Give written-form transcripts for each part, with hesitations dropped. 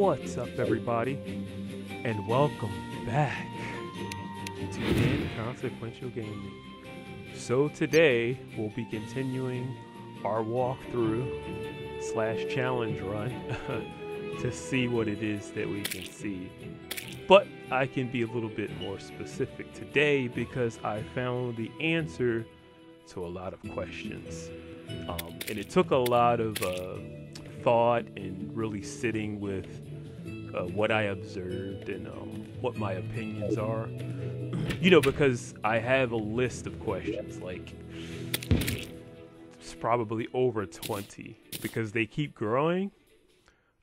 What's up, everybody, and welcome back to Inconsequential Gaming. So today we'll be continuing our walkthrough / challenge run to see what it is that we can see. But I can be a little bit more specific today because I found the answer to a lot of questions. And it took a lot of thought and really sitting with what I observed and what my opinions are. You know, because I have a list of questions, like it's probably over 20, because they keep growing,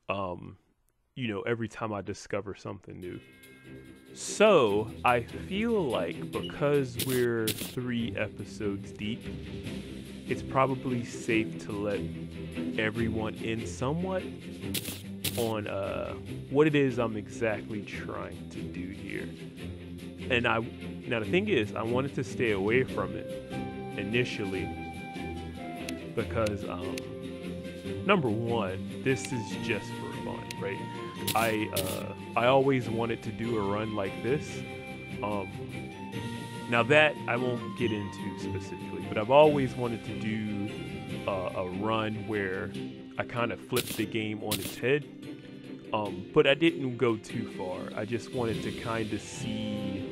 you know, every time I discover something new. So I feel like because we're 3 episodes deep, it's probably safe to let everyone in somewhat on what it is I'm exactly trying to do here. And now the thing is, I wanted to stay away from it initially because number one, this is just for fun, right? I always wanted to do a run like this. Now that I won't get into specifically, but I've always wanted to do a run where I kind of flipped the game on its head. But I didn't go too far. I just wanted to kind of see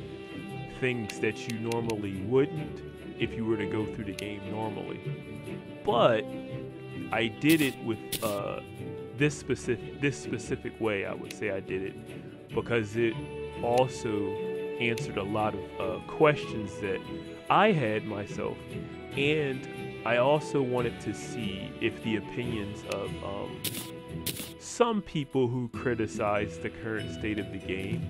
things that you normally wouldn't if you were to go through the game normally. But I did it with this specific way. I would say I did it because it also answered a lot of questions that I had myself, and I also wanted to see if the opinions of some people who criticize the current state of the game,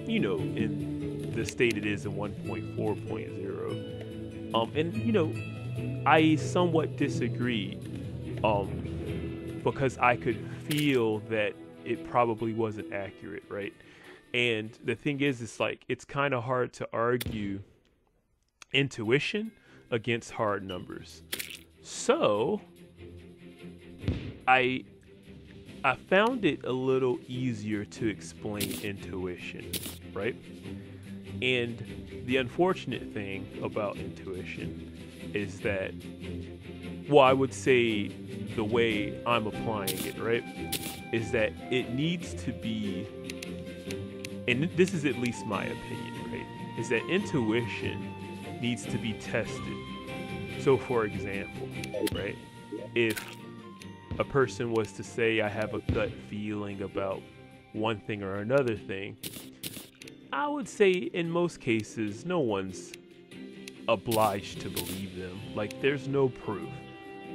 you know, in the state it is in 1.4.0, and you know, I somewhat disagreed, because I could feel that it probably wasn't accurate, right? And the thing is, it's like, it's kind of hard to argue intuition against hard numbers. So I found it a little easier to explain intuition, right? And the unfortunate thing about intuition is that, well, I would say the way I'm applying it, right, is that it needs to be, and this is at least my opinion, right, is that intuition needs to be tested. So for example, right, if a person was to say, I have a gut feeling about one thing or another thing, I would say in most cases, no one's obliged to believe them. Like, there's no proof.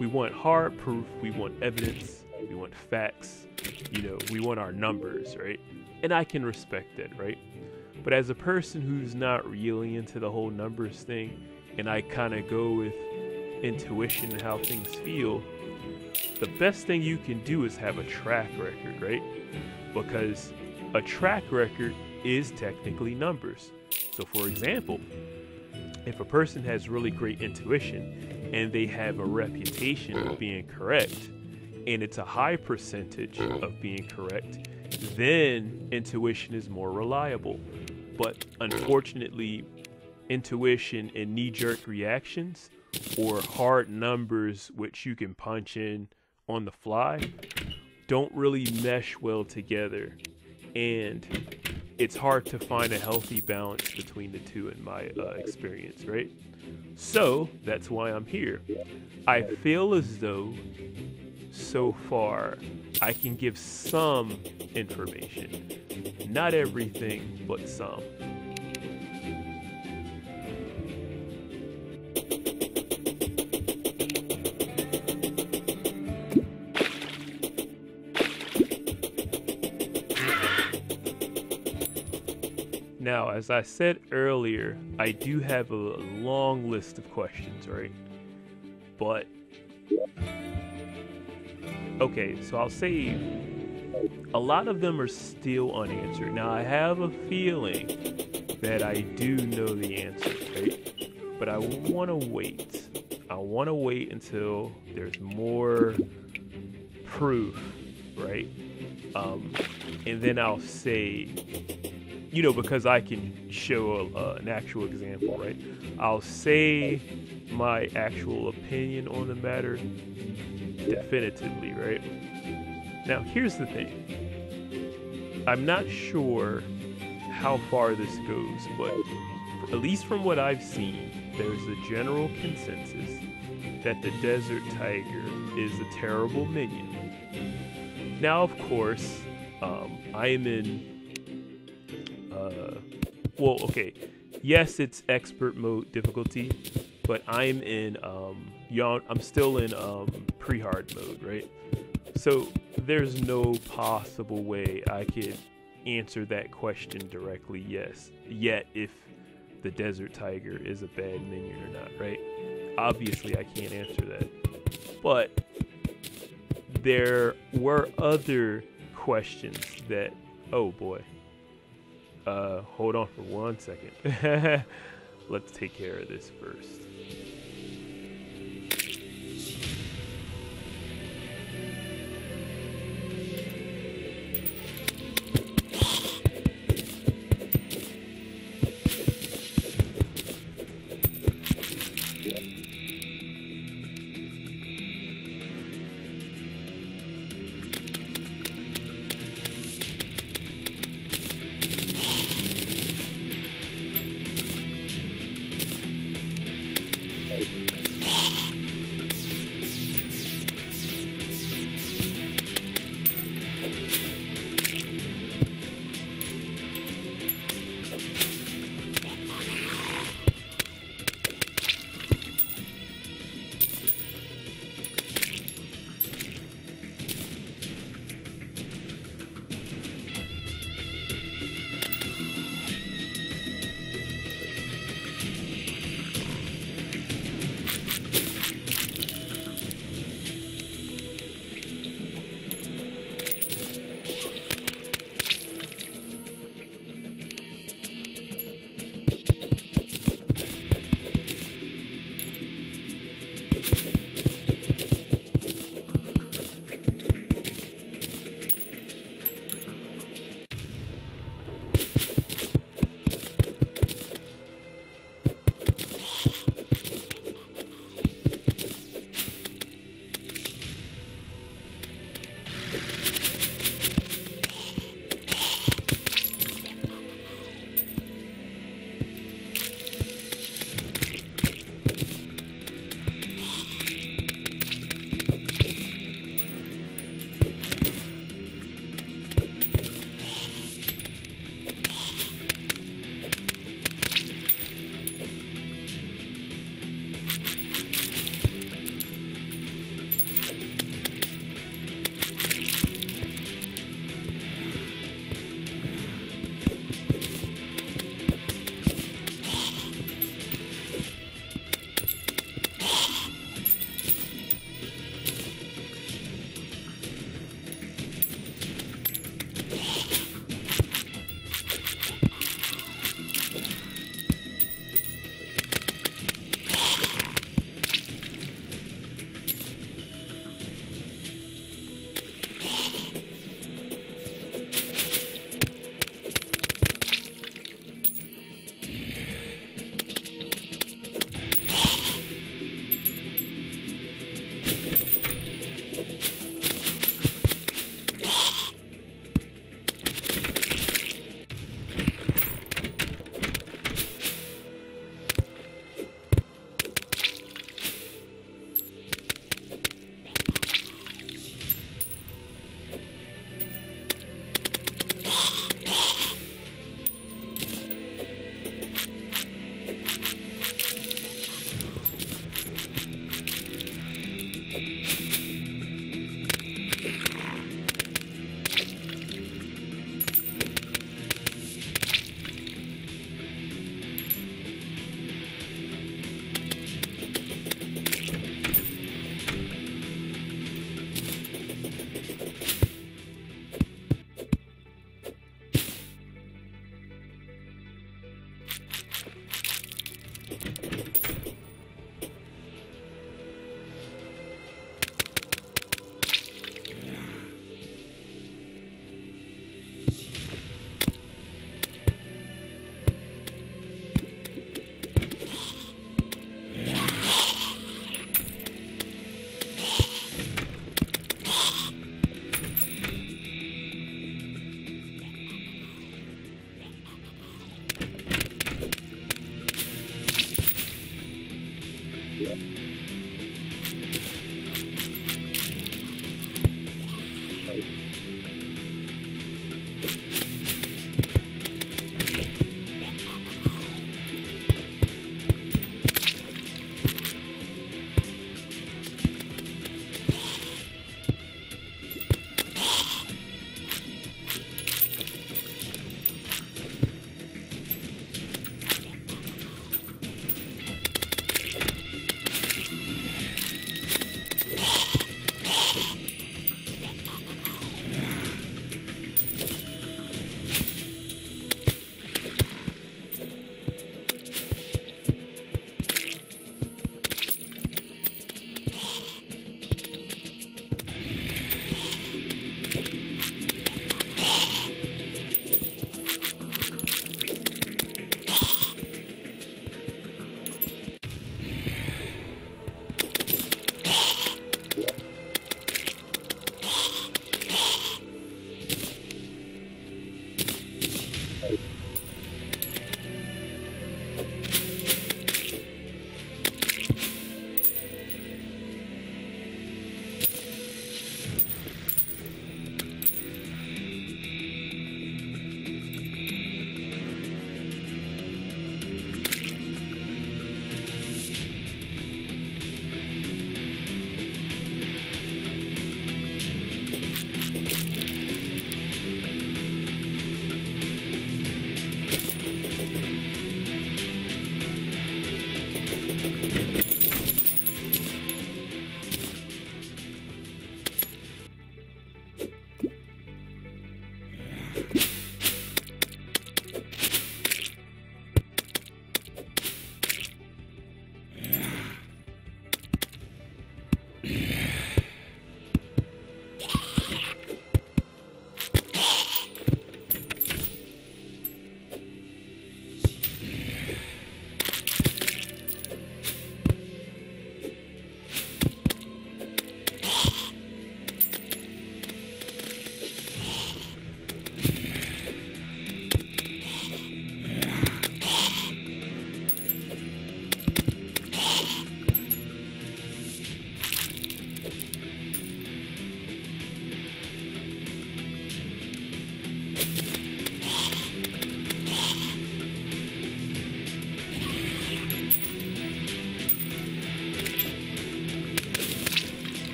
We want hard proof, we want evidence, we want facts, you know, we want our numbers, right? And I can respect that, right? But as a person who's not really into the whole numbers thing, and I kind of go with intuition and how things feel, the best thing you can do is have a track record, right? Because a track record is technically numbers. So for example, if a person has really great intuition and they have a reputation of being correct, and it's a high percentage of being correct, then intuition is more reliable. But unfortunately, intuition and knee-jerk reactions, or hard numbers which you can punch in on the fly, don't really mesh well together, and it's hard to find a healthy balance between the two in my experience, right? So that's why I'm here. I feel as though so far I can give some information, not everything, but some. Now, as I said earlier, I do have a long list of questions, right? But, okay, so I'll say a lot of them are still unanswered. Now, I have a feeling that I do know the answer, right? But I want to wait. I want to wait until there's more proof, right? And then I'll say, you know, because I can show an actual example, right? I'll say my actual opinion on the matter definitively, right? Now, here's the thing. I'm not sure how far this goes, but at least from what I've seen, there's a general consensus that the Desert Tiger is a terrible minion. Now, of course, I am in, well, okay, yes, it's expert mode difficulty, but I'm in, I'm still in pre-hard mode, right? So there's no possible way I could answer that question directly, yet if the Desert Tiger is a bad minion or not, right? Obviously, I can't answer that. But there were other questions that, oh boy. Hold on for 1 second. Let's take care of this first.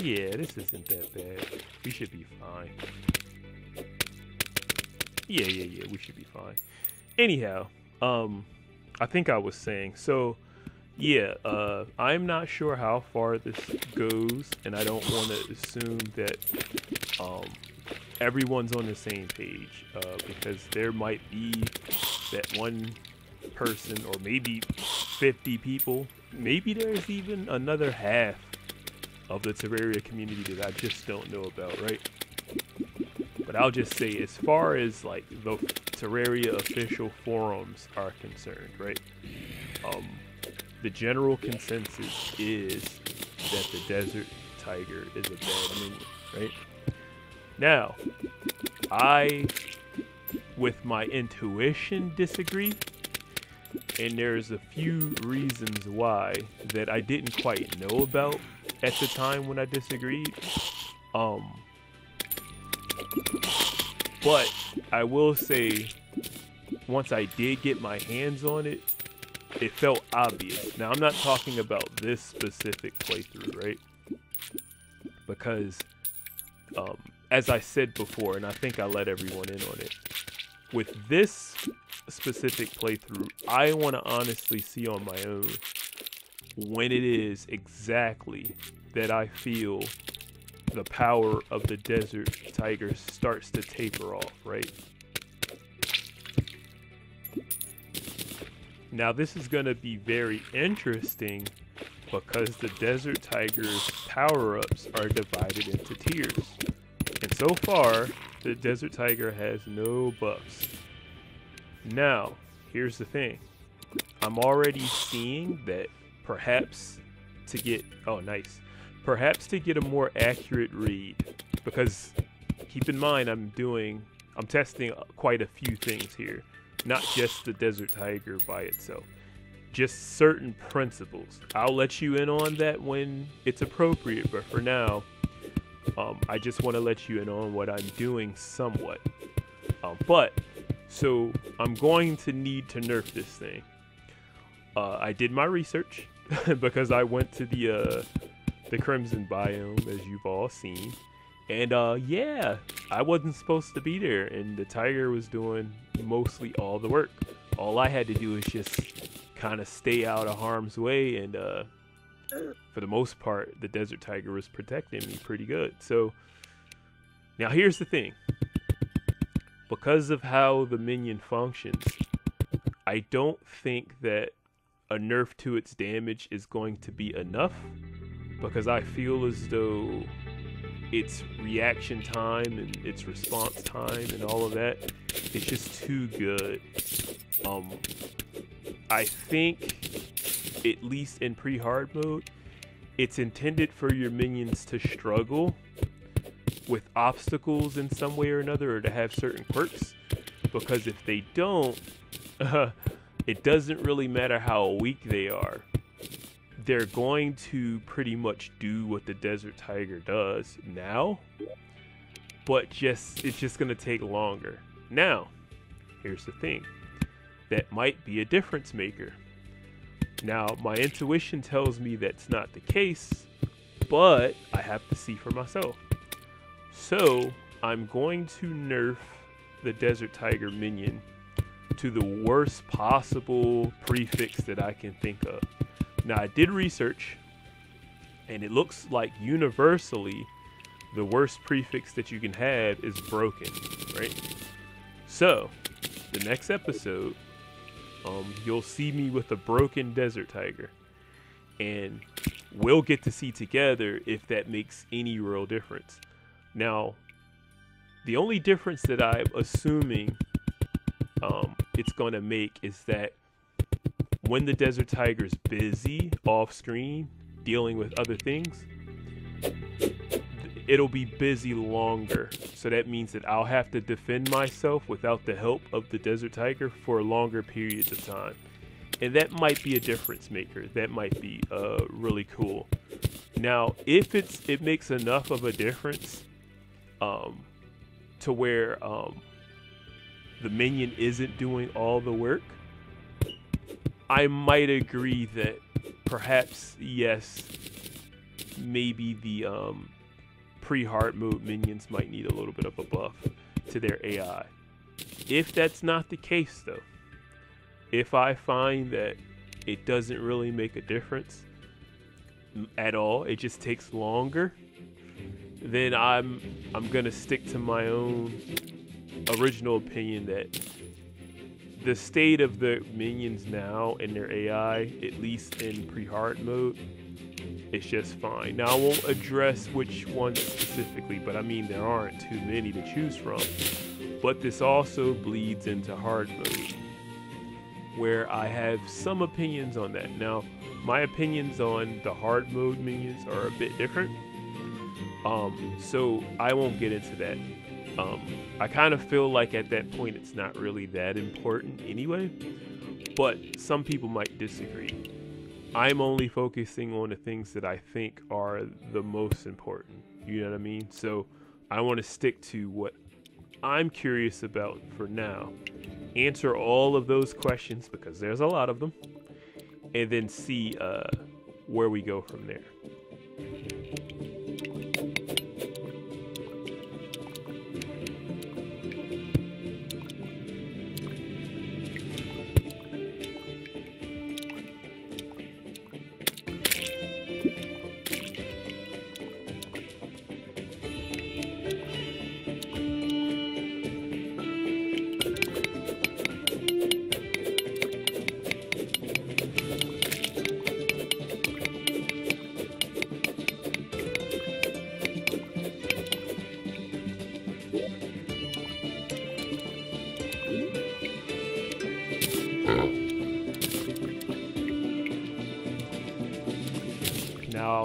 Yeah, this isn't that bad. We should be fine. Yeah, we should be fine. Anyhow, I think I was saying, so, yeah, I'm not sure how far this goes, and I don't want to assume that, everyone's on the same page, because there might be that one person, or maybe 50 people, maybe there's even another half of the Terraria community that I just don't know about, right? But I'll just say, as far as like the Terraria official forums are concerned, right? The general consensus is that the Desert Tiger is a bad minion, right? Now, I, with my intuition, disagree, and there's a few reasons why that I didn't quite know about at the time when I disagreed. But I will say, once I did get my hands on it, it felt obvious. Now, I'm not talking about this specific playthrough, right? Because, as I said before, and I think I let everyone in on it, with this specific playthrough, I want to honestly see on my own when it is exactly that I feel the power of the Desert Tiger starts to taper off, right? Now, this is going to be very interesting because the Desert Tiger's power-ups are divided into tiers. And so far, the Desert Tiger has no buffs. Now, here's the thing. I'm already seeing that perhaps to get, oh nice, perhaps to get a more accurate read, because keep in mind I'm testing quite a few things here, not just the Desert Tiger by itself, just certain principles. I'll let you in on that when it's appropriate, but for now, I just want to let you in on what I'm doing somewhat. So I'm going to need to nerf this thing. I did my research because I went to the Crimson biome, as you've all seen. And yeah, I wasn't supposed to be there, and the tiger was doing mostly all the work. All I had to do was just kind of stay out of harm's way, and for the most part, the Desert Tiger was protecting me pretty good. So now here's the thing. Because of how the minion functions, I don't think that a nerf to its damage is going to be enough, because I feel as though its reaction time and its response time and all of that, it's just too good. I think, at least in pre-hard mode, it's intended for your minions to struggle with obstacles in some way or another, or to have certain quirks, because if they don't, it doesn't really matter how weak they are. They're going to pretty much do what the Desert Tiger does now, but it's just going to take longer. Now, here's the thing. That might be a difference maker. Now, my intuition tells me that's not the case, but I have to see for myself. So, I'm going to nerf the Desert Tiger Minion to the worst possible prefix that I can think of. Now, I did research, and it looks like universally the worst prefix that you can have is broken, right? So, the next episode, you'll see me with a broken Desert Tiger, and we'll get to see together if that makes any real difference. Now, the only difference that I'm assuming it's going to make is that when the Desert Tiger's busy off screen dealing with other things, it'll be busy longer. So that means that I'll have to defend myself without the help of the Desert Tiger for longer periods of time. And that might be a difference maker. That might be really cool. Now, if it makes enough of a difference to where the minion isn't doing all the work, I might agree that perhaps, yes, maybe the pre-hard mode minions might need a little bit of a buff to their AI. If that's not the case, though, if I find that it doesn't really make a difference at all, it just takes longer, then I'm gonna stick to my own original opinion that the state of the minions now and their AI, at least in pre-hard mode, it's just fine. Now, I won't address which ones specifically, but I mean, there aren't too many to choose from. But this also bleeds into hard mode, where I have some opinions on that. Now, my opinions on the hard mode minions are a bit different, so I won't get into that. I kind of feel like at that point it's not really that important anyway, but some people might disagree. I'm only focusing on the things that I think are the most important, you know what I mean? So I want to stick to what I'm curious about for now, answer all of those questions, because there's a lot of them, and then see where we go from there.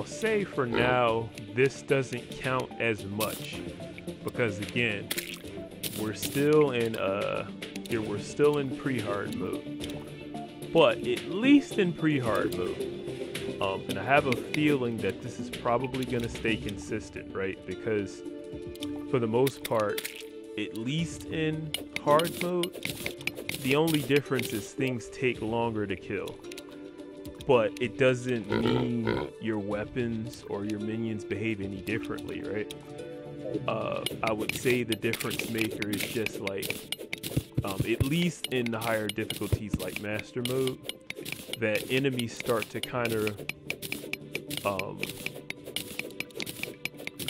I'll say for now, this doesn't count as much because again, we're still in pre-hard mode. But at least in pre-hard mode, and I have a feeling that this is probably going to stay consistent, right? Because for the most part, at least in hard mode, the only difference is things take longer to kill. But it doesn't mean your weapons or your minions behave any differently, right? I would say the difference maker is just like, at least in the higher difficulties like master mode, that enemies start to kind of,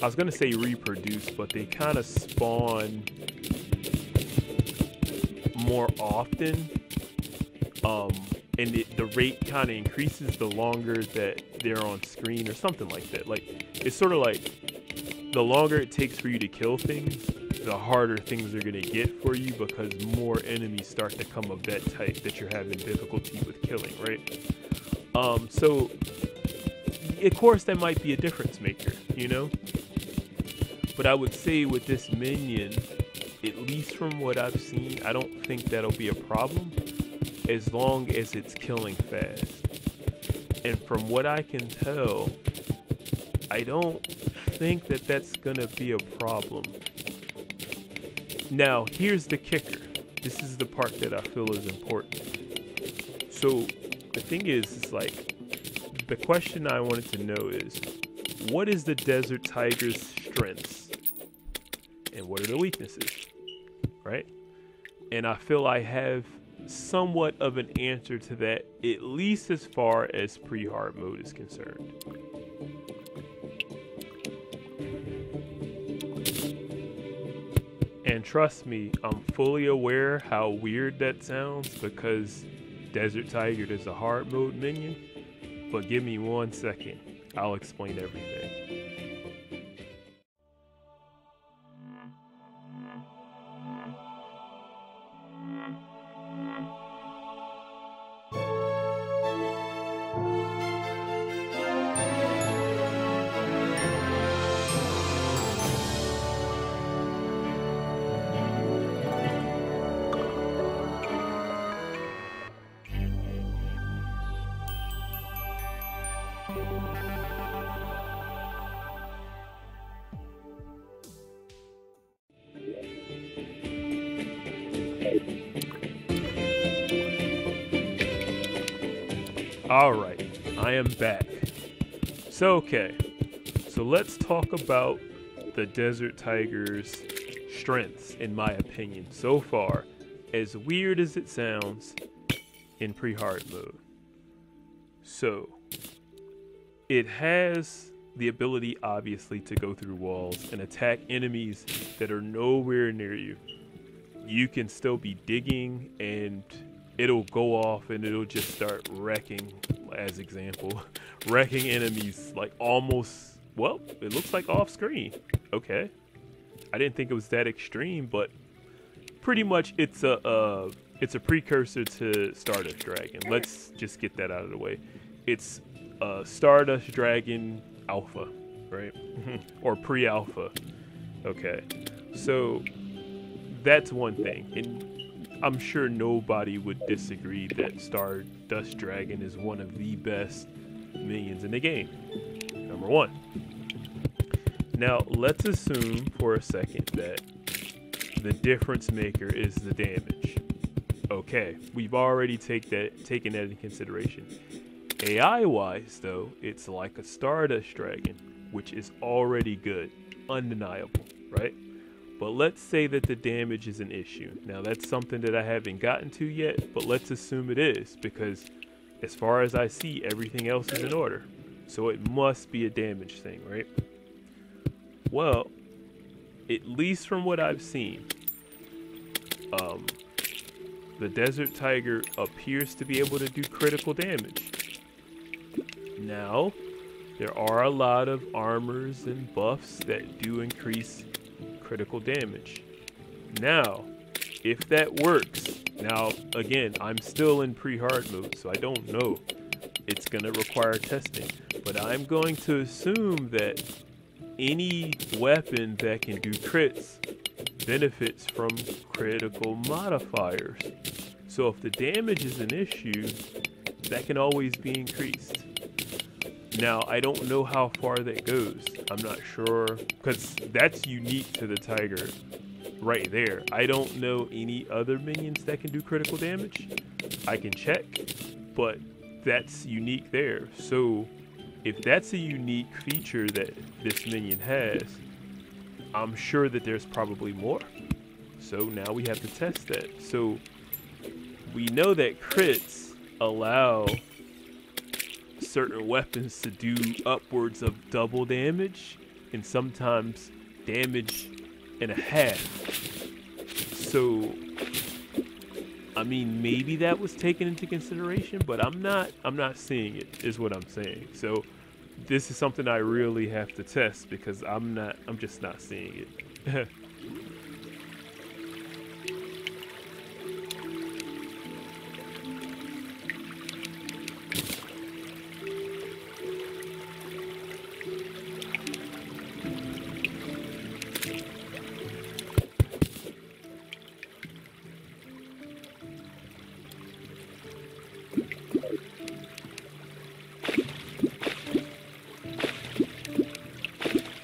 I was gonna say reproduce, but they kind of spawn more often, and the rate kind of increases the longer that they're on screen or something like that. Like, it's sort of like the longer it takes for you to kill things, the harder things are gonna get for you because more enemies start to come of that type that you're having difficulty with killing, right? So of course that might be a difference maker, you know? But I would say with this minion, at least from what I've seen, I don't think that'll be a problem as long as it's killing fast. And from what I can tell, I don't think that that's gonna be a problem. Now, here's the kicker. This is the part that I feel is important. So the thing is like, the question I wanted to know is, what is the Desert Tiger's strengths? And what are the weaknesses? Right? And I feel I have somewhat of an answer to that, at least as far as pre-hard mode is concerned. And trust me, I'm fully aware how weird that sounds because Desert Tiger is a hard mode minion, but give me 1 second, I'll explain everything. Alright, I am back. So let's talk about the Desert Tiger's strengths, in my opinion, so far, as weird as it sounds, in pre-hard mode. So, it has the ability, obviously, to go through walls and attack enemies that are nowhere near you. You can still be digging and it'll go off and it'll just start wrecking, as example, wrecking enemies like almost, well, it looks like off screen. Okay. I didn't think it was that extreme, but pretty much it's a precursor to Stardust Dragon. Let's just get that out of the way. It's Stardust Dragon Alpha, right? Or pre-alpha. Okay. So that's one thing. And I'm sure nobody would disagree that Stardust Dragon is one of the best minions in the game. Number one. Now, let's assume for a second that the difference maker is the damage. Okay, we've already taken that into consideration. AI-wise, though, it's like a Stardust Dragon, which is already good, undeniable, right? But let's say that the damage is an issue. Now, that's something that I haven't gotten to yet, but let's assume it is, because as far as I see, everything else is in order. So it must be a damage thing, right? Well, at least from what I've seen, the Desert Tiger appears to be able to do critical damage. Now, there are a lot of armors and buffs that do increase critical damage. Now, if that works, now again, I'm still in pre-hard mode, so I don't know. It's gonna require testing. But I'm going to assume that any weapon that can do crits benefits from critical modifiers. So if the damage is an issue, that can always be increased. Now, I don't know how far that goes. I'm not sure, because that's unique to the Tiger right there. I don't know any other minions that can do critical damage. I can check, but that's unique there. So if that's a unique feature that this minion has, I'm sure that there's probably more. So now we have to test that. So we know that crits allow certain weapons to do upwards of double damage and sometimes damage and a half. So I mean, maybe that was taken into consideration, but I'm not seeing it, is what I'm saying. So this is something I really have to test because I'm just not seeing it.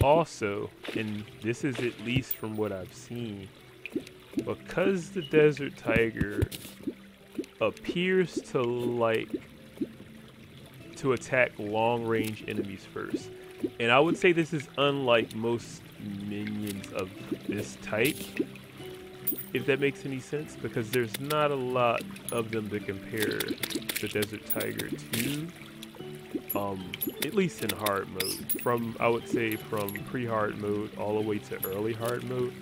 Also, and this is at least from what I've seen, because the Desert Tiger appears to like to attack long-range enemies first, and I would say this is unlike most minions of this type, if that makes any sense, because there's not a lot of them to compare the Desert Tiger to. At least in hard mode, I would say from pre-hard mode all the way to early hard mode,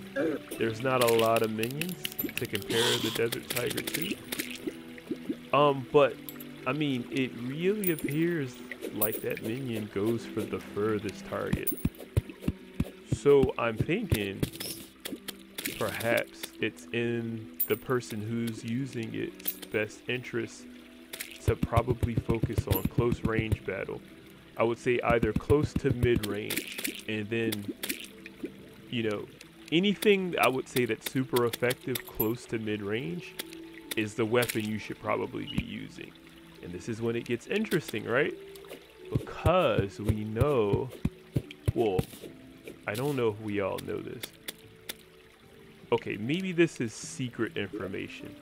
there's not a lot of minions to compare the Desert Tiger to. But I mean, it really appears like that minion goes for the furthest target. So I'm thinking perhaps it's in the person who's using its best interest to probably focus on close range battle. I would say either close to mid range, and then, you know, anything I would say that's super effective close to mid range is the weapon you should probably be using. And this is when it gets interesting, right? Because we know, well, I don't know if we all know this. Okay, maybe this is secret information.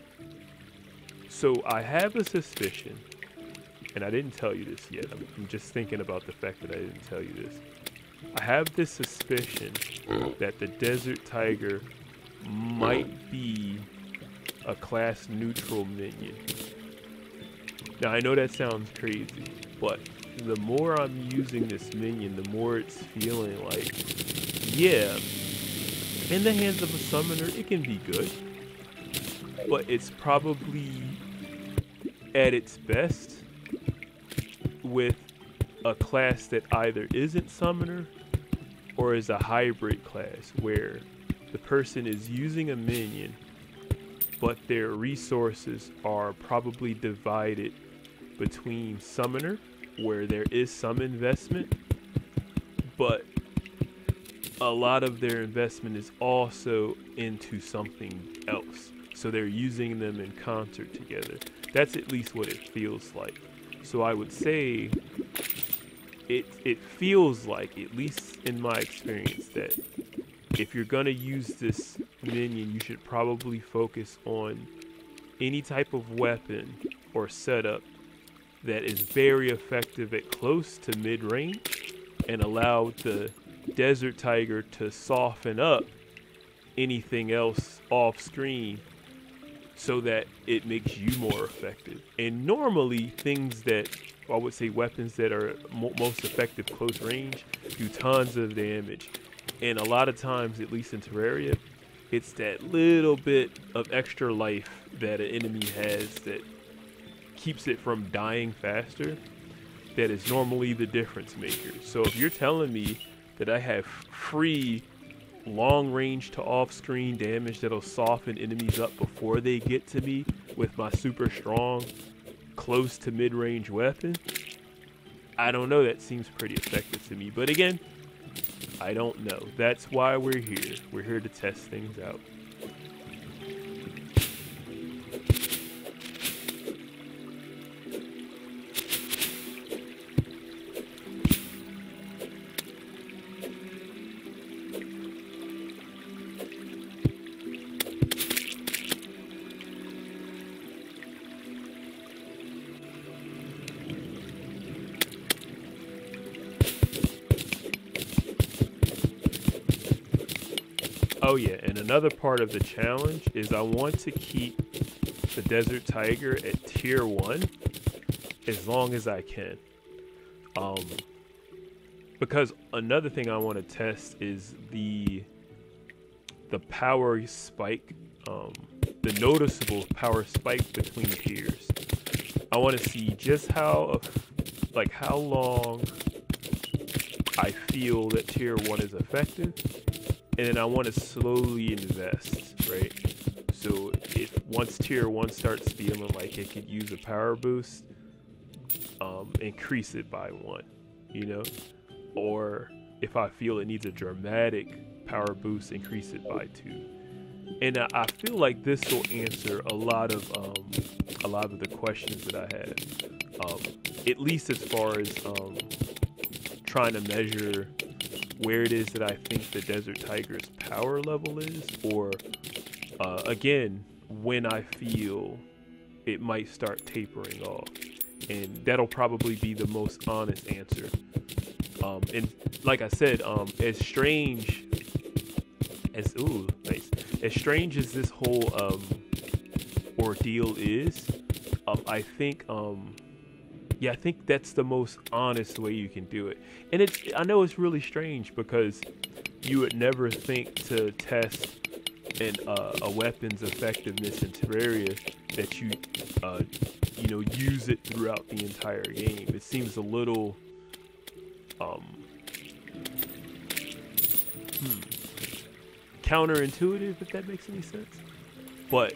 So I have a suspicion, and I didn't tell you this yet. I'm just thinking about the fact that I didn't tell you this. I have this suspicion that the Desert Tiger might be a class neutral minion. Now I know that sounds crazy, but the more I'm using this minion, the more it's feeling like, yeah, in the hands of a summoner, it can be good, but it's probably at its best with a class that either isn't summoner or is a hybrid class where the person is using a minion but their resources are probably divided between summoner, where there is some investment, but a lot of their investment is also into something else. So they're using them in concert together. That's at least what it feels like. So I would say it feels like, at least in my experience, that if you're gonna use this minion, you should probably focus on any type of weapon or setup that is very effective at close to mid-range and allow the Desert Tiger to soften up anything else off screen so that it makes you more effective. And normally things that, I would say weapons that are most effective close range do tons of damage. And a lot of times, at least in Terraria, it's that little bit of extra life that an enemy has that keeps it from dying faster that is normally the difference maker. So if you're telling me that I have free long range to off screen damage that'll soften enemies up before they get to me with my super strong close to mid range weapon, I don't know, that seems pretty effective to me. But again, I don't know. That's why we're here. We're here to test things out. Oh yeah, and another part of the challenge is I want to keep the Desert Tiger at tier 1 as long as I can. Because another thing I want to test is the power spike, the noticeable power spike between tiers. I want to see just how long I feel that tier 1 is effective. And then I want to slowly invest, right? So if once tier 1 starts feeling like it could use a power boost, increase it by 1, you know? Or if I feel it needs a dramatic power boost, increase it by 2. And I feel like this will answer a lot of the questions that I had, at least as far as trying to measure where it is that I think the Desert Tiger's power level is, or again, when I feel it might start tapering off. And that'll probably be the most honest answer. And like I said, as strange as as strange as this whole ordeal is, I think I think that's the most honest way you can do it. And I know it's really strange because you would never think to test a weapon's effectiveness in Terraria that you use it throughout the entire game. It seems a little counterintuitive, if that makes any sense. But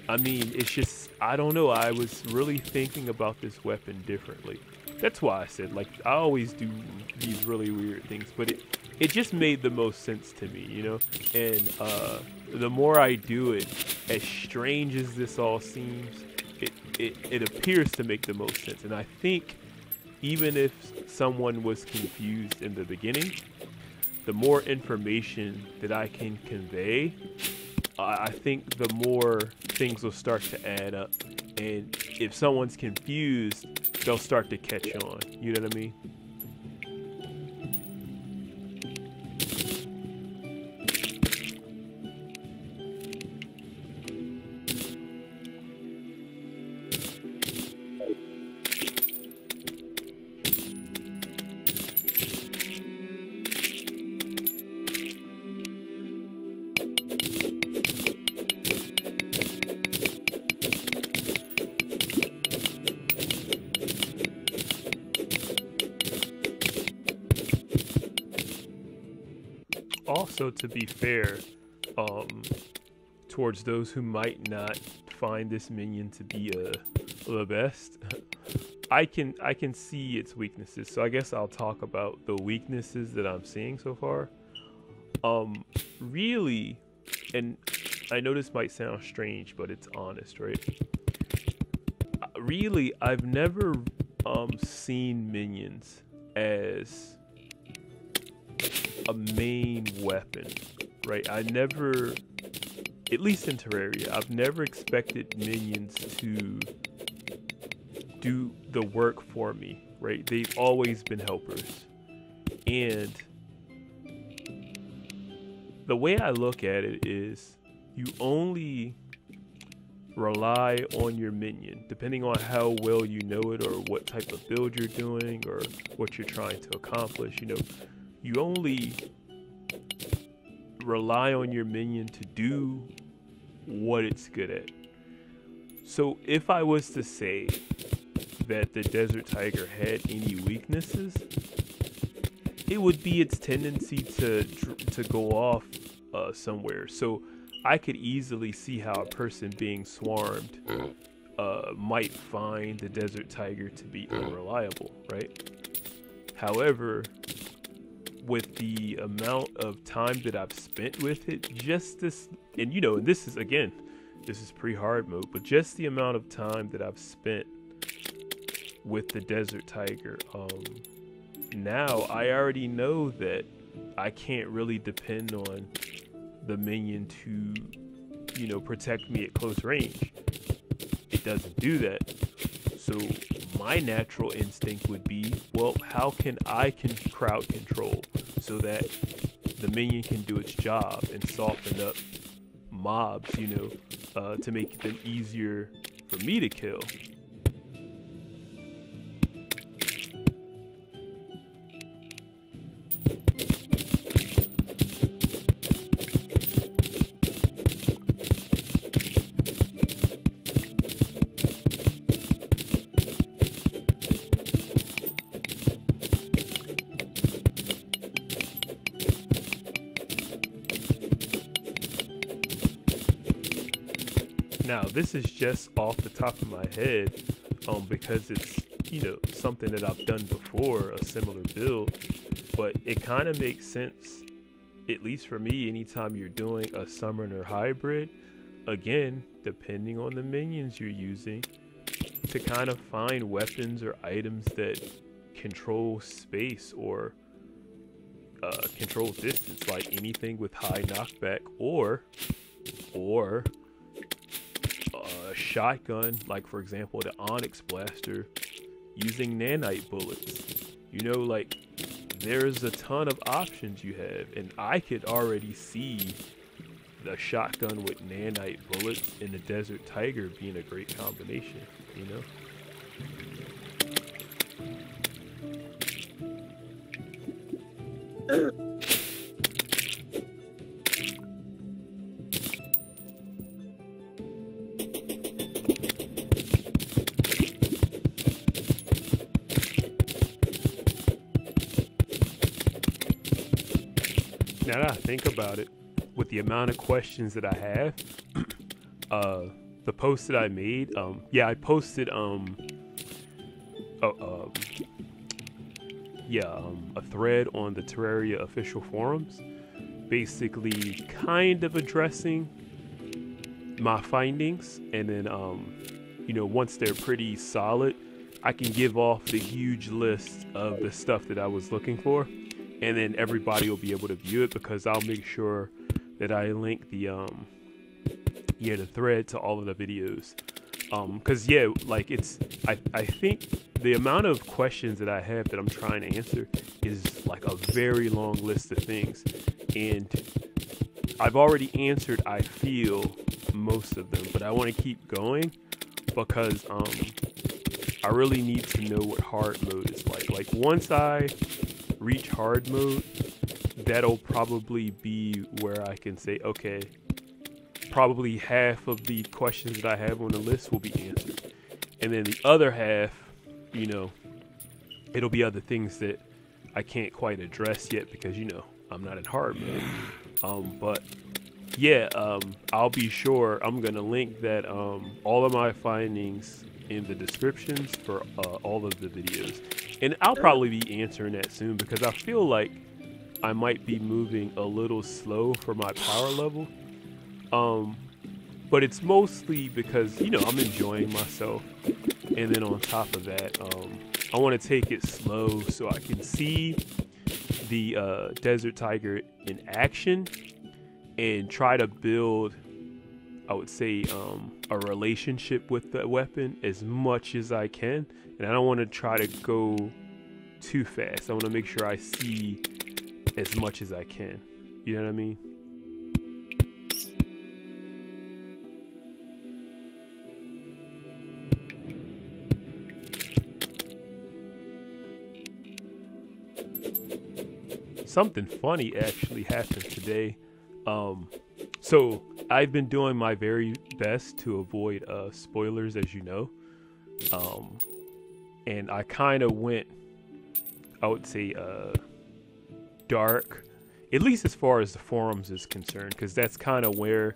I mean, it's just, I don't know, I was really thinking about this weapon differently. That's why I said, like, I always do these really weird things, but it just made the most sense to me, you know? And the more I do it, as strange as this all seems, it appears to make the most sense. And I think even if someone was confused in the beginning, the more information that I can convey, I think the more things will start to add up. And if someone's confused, they'll start to catch on. You know what I mean? Also, to be fair, towards those who might not find this minion to be the best, I can see its weaknesses. So I guess I'll talk about the weaknesses that I'm seeing so far. Really, and I know this might sound strange, but it's honest, right? Really, I've never seen minions as a main weapon, right? I never, at least in Terraria, I've never expected minions to do the work for me, right? They've always been helpers. And the way I look at it is you only rely on your minion, depending on how well you know it or what type of build you're doing or what you're trying to accomplish, you know. You only rely on your minion to do what it's good at. So if I was to say that the Desert Tiger had any weaknesses, it would be its tendency to go off somewhere. So I could easily see how a person being swarmed might find the Desert Tiger to be unreliable, right? However, with the amount of time that I've spent with it, just this, and you know, this is, again, this is pre-hard mode, but just the amount of time that I've spent with the Desert Tiger, now I already know that I can't really depend on the minion to, you know, protect me at close range. It doesn't do that. So my natural instinct would be, well, how can I crowd control so that the minion can do its job and soften up mobs, you know, to make them easier for me to kill. Now, this is just off the top of my head, because it's, you know, something that I've done before, a similar build, but it kind of makes sense, at least for me, anytime you're doing a summoner hybrid, again, depending on the minions you're using, to kind of find weapons or items that control space or control distance, like anything with high knockback or a shotgun, like for example the Onyx blaster using nanite bullets. You know, like there's a ton of options you have, and I could already see the shotgun with nanite bullets and the Desert Tiger being a great combination, you know. Now that I think about it, with the amount of questions that I have, the post that I made, yeah, I posted, a thread on the Terraria official forums, basically kind of addressing my findings, and then, you know, once they're pretty solid, I can give off the huge list of the stuff that I was looking for. And then everybody will be able to view it, because I'll make sure that I link the the thread to all of the videos. Cause yeah, like it's, I think the amount of questions that I have that I'm trying to answer is like a very long list of things, and I've already answered, I feel, most of them, but I want to keep going because I really need to know what hard mode is like. Like once I reach hard mode, that'll probably be where I can say, okay, probably half of the questions that I have on the list will be answered, and then the other half, you know, it'll be other things that I can't quite address yet because, you know, I'm not in hard mode. But yeah, I'll be sure, I'm gonna link that all of my findings in the descriptions for all of the videos. And I'll probably be answering that soon because I feel like I might be moving a little slow for my power level. But it's mostly because, you know, I'm enjoying myself. And then on top of that, I want to take it slow so I can see the Desert Tiger in action and try to build, I would say, a relationship with the weapon as much as I can. And I don't want to try to go too fast. I want to make sure I see as much as I can. You know what I mean? Something funny actually happened today. So I've been doing my very best to avoid spoilers, as you know. And I kind of went, I would say, dark, at least as far as the forums is concerned, because that's kind of where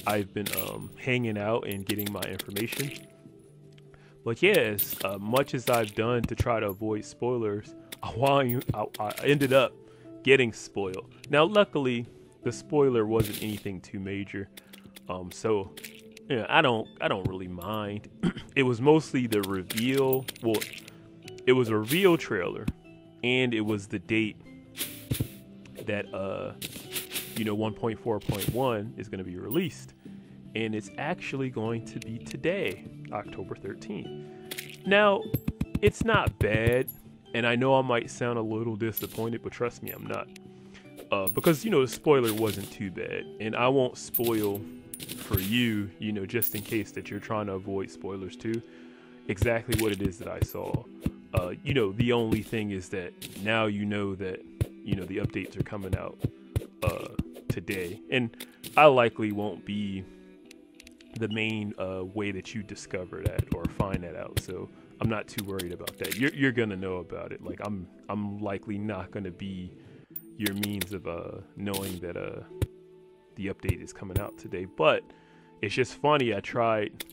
I've been hanging out and getting my information. But yeah, as much as I've done to try to avoid spoilers, I ended up getting spoiled. Now, luckily, the spoiler wasn't anything too major, so yeah, I don't really mind. It was mostly the reveal. Well, it was a reveal trailer, and it was the date that 1.4.1 is going to be released, and it's actually going to be today, October 13th. Now, it's not bad, and I know I might sound a little disappointed, but trust me, I'm not. Because, the spoiler wasn't too bad, and I won't spoil for you, just in case that you're trying to avoid spoilers too, exactly what it is that I saw. The only thing is that now that, the updates are coming out today, and I likely won't be the main way that you discover that or find that out, so I'm not too worried about that. You're gonna know about it. Like I'm likely not gonna be your means of knowing that the update is coming out today. But it's just funny, I tried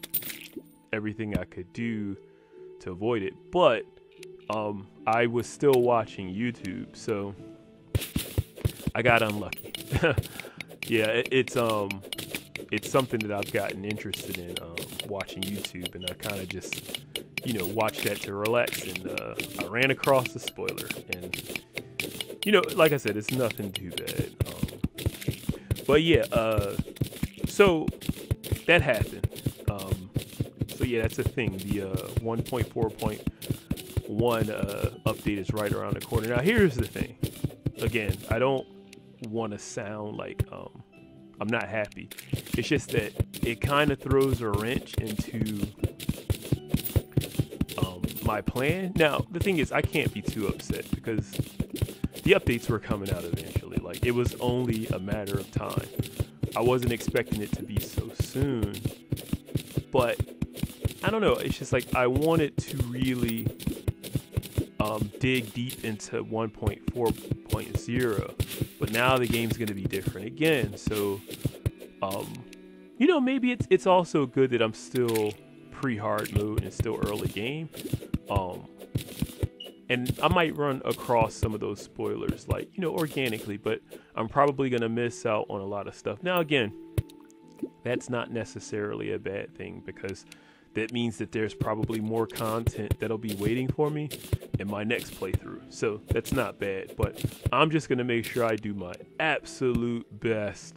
everything I could do to avoid it, but I was still watching YouTube, so I got unlucky. Yeah, it's something that I've gotten interested in, watching YouTube, and I kind of just watched that to relax, and I ran across the spoiler, and like I said, it's nothing too bad. But yeah, so that happened. So yeah, that's a thing. The 1.4.1 update is right around the corner. Now here's the thing. Again, I don't want to sound like I'm not happy. It's just that it kind of throws a wrench into my plan. Now the thing is, I can't be too upset because the updates were coming out eventually. Like, it was only a matter of time. I wasn't expecting it to be so soon, but I don't know. It's just like I wanted to really dig deep into 1.4.0, but now the game's going to be different again. So, maybe it's also good that I'm still pre-hard mode and still early game. And I might run across some of those spoilers, like, organically, but I'm probably going to miss out on a lot of stuff. Now, again, that's not necessarily a bad thing, because that means that there's probably more content that'll be waiting for me in my next playthrough. So that's not bad, but I'm just going to make sure I do my absolute best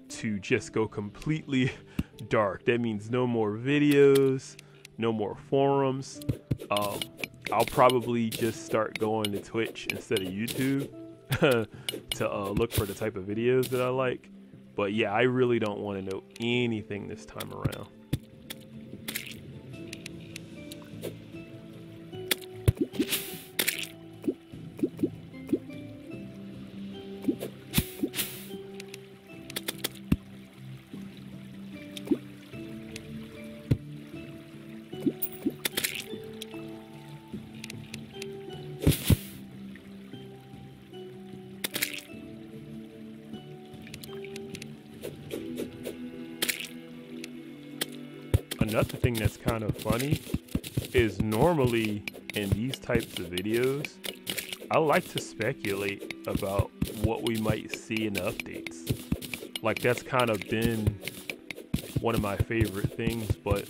to just go completely dark. That means no more videos, no more forums. I'll probably just start going to Twitch instead of YouTube to look for the type of videos that I like. But yeah, I really don't want to know anything this time around. Another thing that's kind of funny is normally in these types of videos, I like to speculate about what we might see in the updates. Like, that's kind of been one of my favorite things, but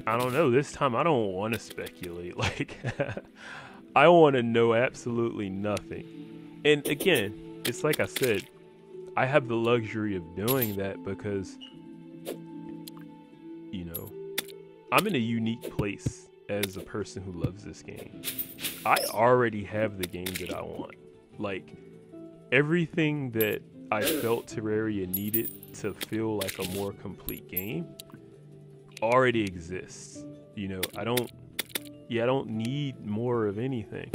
I don't know, this time I don't want to speculate. Like, I want to know absolutely nothing. And again, it's like I said, I have the luxury of doing that because I'm in a unique place as a person who loves this game. I already have the game that I want. Like, everything that I felt Terraria needed to feel like a more complete game already exists. I don't need more of anything.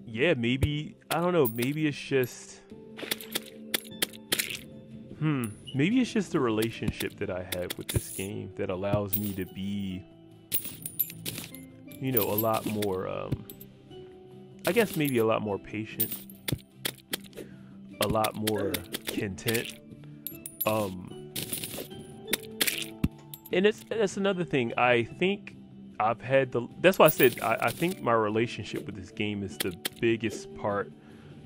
Yeah, maybe, I don't know, maybe it's just maybe it's just the relationship that I have with this game that allows me to be, a lot more, I guess maybe a lot more patient, a lot more content. and that's another thing. I think I've had that's why I said I think my relationship with this game is the biggest part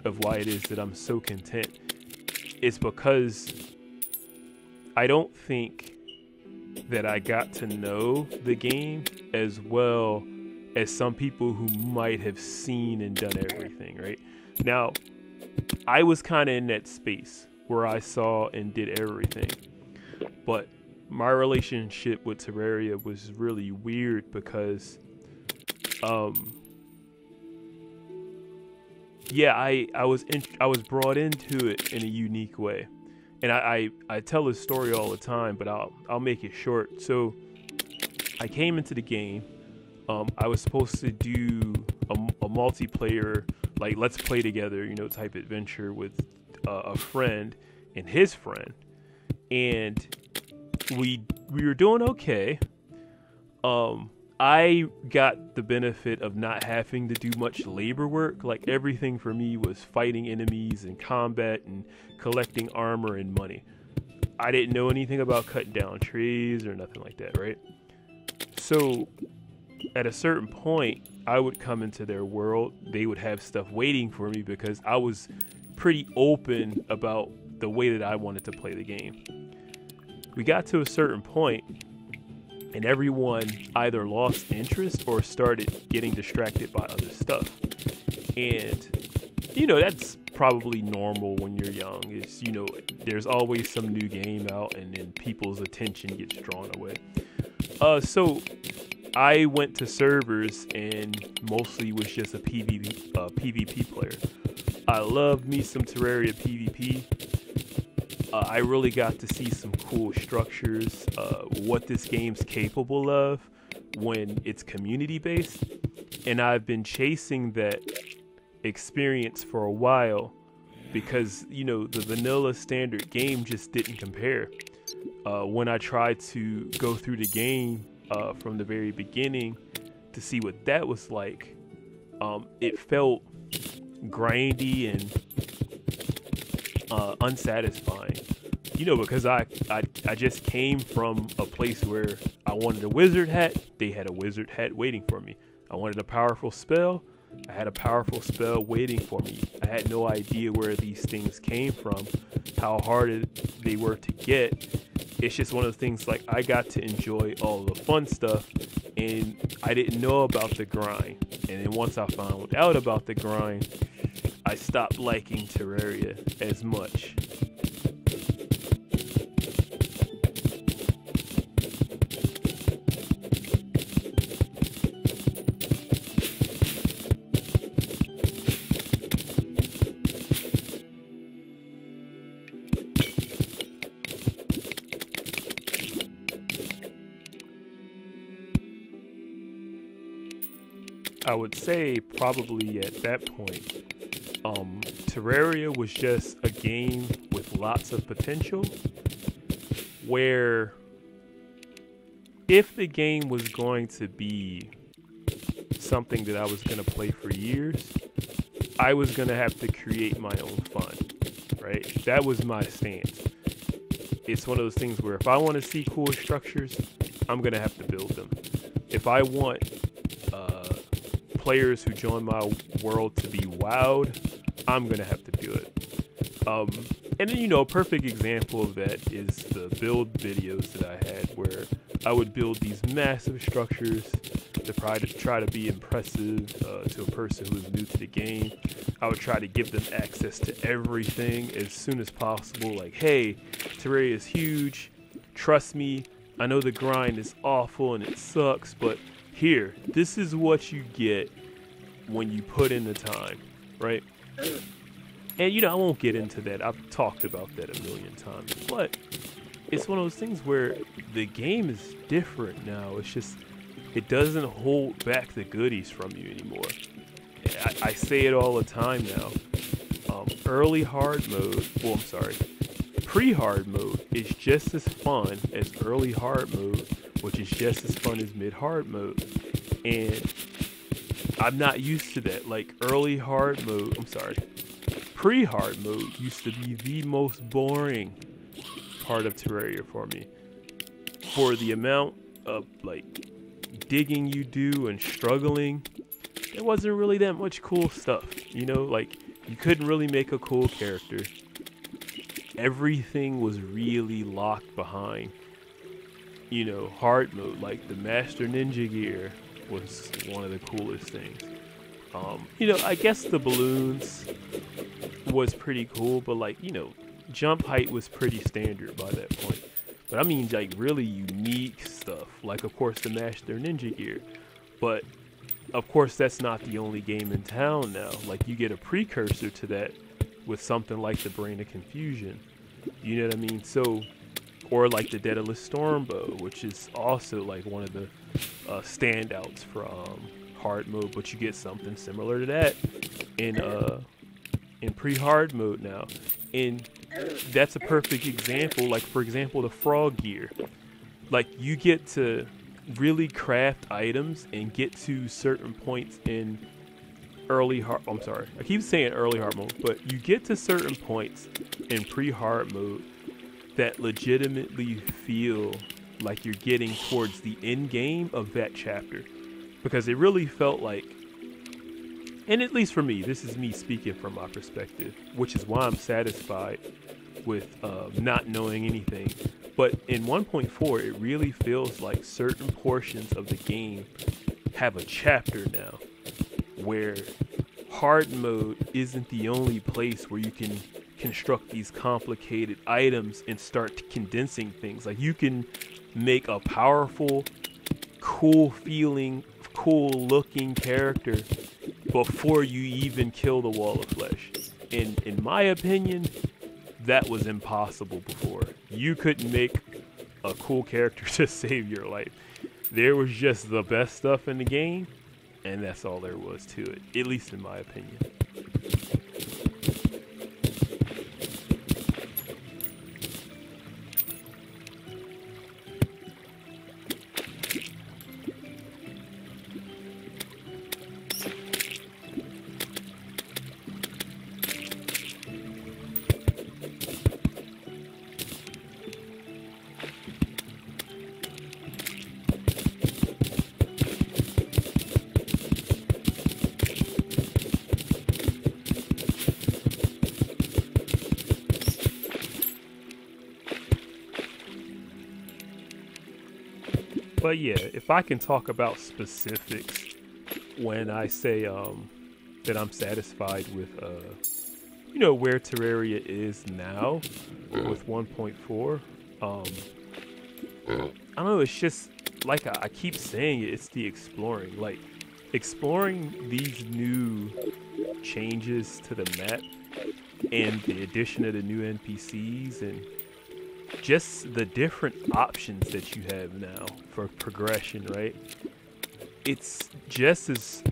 of why it is that I'm so content. It's because I don't think that I got to know the game as well as some people who might have seen and done everything, right? Now, I was kind of in that space where I saw and did everything, but my relationship with Terraria was really weird because, yeah, I was brought into it in a unique way, and I tell this story all the time, but I'll make it short. So I came into the game. I was supposed to do a multiplayer, like let's play together, you know, type adventure with a friend and his friend, and we were doing okay. I got the benefit of not having to do much labor work. Like everything for me was fighting enemies and combat and collecting armor and money. I didn't know anything about cutting down trees or nothing like that, right? So at a certain point, I would come into their world. They would have stuff waiting for me because I was pretty open about the way that I wanted to play the game. We got to a certain point, and everyone either lost interest or started getting distracted by other stuff. And, you know, that's probably normal when you're young. It's, you know, there's always some new game out, and then people's attention gets drawn away. So I went to servers and mostly was just a PvP player. I loved me some Terraria PvP. I really got to see some cool structures, what this game's capable of when it's community based, and I've been chasing that experience for a while because, you know, the vanilla standard game just didn't compare. When I tried to go through the game from the very beginning to see what that was like, it felt grindy and unsatisfying, you know, because I just came from a place where I wanted a wizard hat. They had a wizard hat waiting for me. I wanted a powerful spell. I had a powerful spell waiting for me. I had no idea where these things came from, how hard they were to get. It's just one of the things, like, I got to enjoy all the fun stuff, and I didn't know about the grind. And then once I found out about the grind, I stopped liking Terraria as much. I would say probably at that point, Terraria was just a game with lots of potential, where if the game was going to be something that I was going to play for years, I was going to have to create my own fun, right? That was my stance. It's one of those things where if I want to see cool structures, I'm going to have to build them. If I want players who join my world to be wowed, I'm going to have to do it. And then, you know, a perfect example of that is the build videos that I had, where I would build these massive structures to try to be impressive to a person who is new to the game. I would try to give them access to everything as soon as possible. Like, hey, Terraria is huge. Trust me, I know the grind is awful and it sucks, but here, this is what you get when you put in the time, right? And, you know, I won't get into that. I've talked about that a million times. But it's one of those things where the game is different now. It's just, it doesn't hold back the goodies from you anymore. I say it all the time now. Early hard mode, pre-hard mode is just as fun as early hard mode, which is just as fun as mid-hard mode. And I'm not used to that. Like, pre-hard mode used to be the most boring part of Terraria for me. for the amount of like digging you do and struggling, there wasn't really that much cool stuff, you know, like you couldn't really make a cool character. Everything was really locked behind, you know, hard mode. Like the Master Ninja gear was one of the coolest things. You know, I guess the balloons was pretty cool, but like, you know, jump height was pretty standard by that point. But I mean, like really unique stuff, like of course the Master Ninja gear. But of course that's not the only game in town now. Like you get a precursor to that with something like the Brain of Confusion. You know what I mean? So, or like the Daedalus Stormbow, which is also like one of the standouts for hard mode, but you get something similar to that in pre-hard mode now. And that's a perfect example. Like for example, the frog gear. Like you get to really craft items and get to certain points in early hard, I'm sorry, I keep saying early hard mode, but you get to certain points in pre-hard mode that legitimately feel like you're getting towards the end game of that chapter, because it really felt like, and at least for me, this is me speaking from my perspective, which is why I'm satisfied with not knowing anything. But in 1.4, it really feels like certain portions of the game have a chapter now, where hard mode isn't the only place where you can construct these complicated items and start condensing things. Like you can make a powerful, cool feeling, cool looking character before you even kill the wall of flesh. And in my opinion, that was impossible before. You couldn't make a cool character to save your life. There was just the best stuff in the game, and that's all there was to it, at least in my opinion. But yeah, if I can talk about specifics when I say that I'm satisfied with you know, where Terraria is now with 1.4, I don't know, it's just like I keep saying it, it's the exploring. Like exploring these new changes to the map and the addition of the new NPCs and just the different options that you have now for progression, right? It's just as